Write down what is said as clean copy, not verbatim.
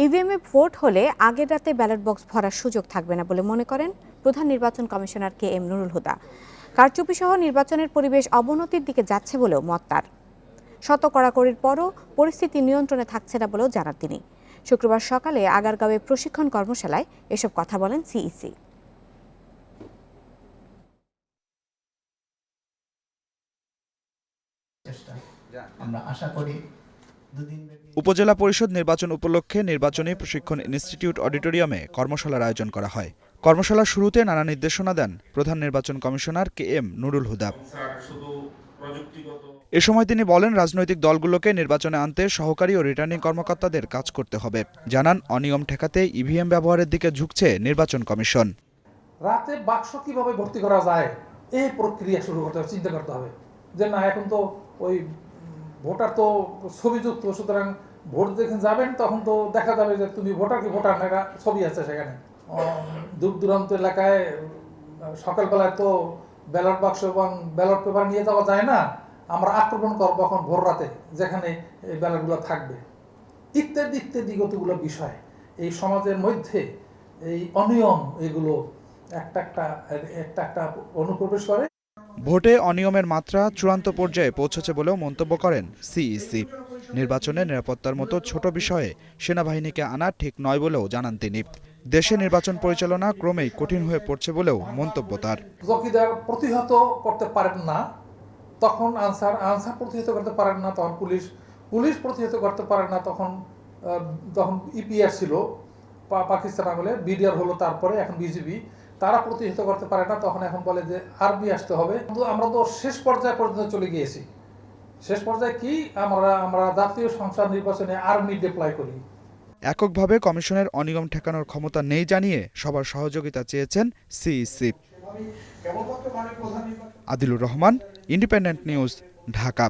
ইভিএমে vote হলে আগের রাতে ব্যালট বক্স ভরার সুযোগ থাকবে না বলে মনে করেন প্রধান নির্বাচন কমিশনার KM নুরুল হুদা। কারচুপি সহ নির্বাচনের পরিবেশ অবনতির দিকে যাচ্ছে বলেও মত তার। শত কড়াকড়ির পরও পরিস্থিতি নিয়ন্ত্রণে থাকছে না বলেও জানান তিনি। শুক্রবার সকালে আগারগাঁওয়ে প্রশিক্ষণ কর্মশালায় এসব কথা বলেন সিইসি। আমরা আশা করি উপজেলা পরিষদ নির্বাচন উপলক্ষে নির্বাচনী প্রশিক্ষণ ইনস্টিটিউট অডিটোরিয়ামে কর্মশালার আয়োজন করা হয়। কর্মশালার শুরুতে নানা নির্দেশনা দেন প্রধান নির্বাচন কমিশনার KM নুরুল হুদা। এ সময় তিনি বলেন, রাজনৈতিক দলগুলোকে নির্বাচনে আনতে সহকারী ও রিটার্নিং কর্মকর্তাদের কাজ করতে হবে। জানান, অনিয়ম ঠেকাতে ইভিএম ব্যবহারের দিকে ঝুঁকছে নির্বাচন কমিশন। রাতে বাক্স কিভাবে ভর্তি করা যায় এই প্রক্রিয়া শুরু করতে হবে, চিন্তা করতে হবে যে না এখন তো ওই ভোটার তো ছবিযুক্ত, সুতরাং ভোট যখন যাবেন তখন তো দেখা যাবে যে তুমি ভোটার কি ভোটার না, ছবি আছে সেখানে। দূর দূরান্ত এলাকায় সকালবেলায় তো ব্যালট বাক্স এবং ব্যালট পেপার নিয়ে যাওয়া যায় না, আমরা আক্রমণ করবো এখন ভোর রাতে যেখানে এই ব্যালটগুলো থাকবে, ইত্যাদি ইত্যাদি কতগুলো বিষয় এই সমাজের মধ্যে এই অনিয়ম এগুলো একটা একটা অনুপ্রবেশ করে। ভোটে অনিয়মের মাত্রা চূড়ান্ত পর্যায়ে পৌঁছেছে বলেও মন্তব্য করেন সিইসি। নির্বাচনে নিরাপত্তার মতো ছোট বিষয়ে সেনাবাহিনীকে আনা ঠিক নয় বলেও জানান তিনি। দেশে নির্বাচন পরিচালনা ক্রমেই কঠিন হয়ে পড়ছে বলেও মন্তব্য তার। চৌকিদার প্রতিহত করতে পারেন না, তখন আনসার প্রতিহত করতে পারেন না, তখন পুলিশ প্রতিহত করতে পারে না, তখন ইপিআর ছিল পাকিস্তান আমলে, বিডিআর হলো, তারপরে এখন বিজিবি, তারা প্রতিহত করতে পারে না, তখন এখন বলে যে আর্মি আসতে হবে। কিন্তু আমরা তো শেষ পর্যায়ে পর্যন্ত চলে গিয়েছি। শেষ পর্যায়ে কি আমরা জাতীয় সংসদ নির্বাচনে আর্মি ডিপ্লয় করি। এককভাবে কমিশনের অনিয়ম ঠেকানোর ক্ষমতা নেই জানিয়ে সবার সহযোগিতা চেয়েছেন CEC. Adilur Rahman, independent news, Dhaka.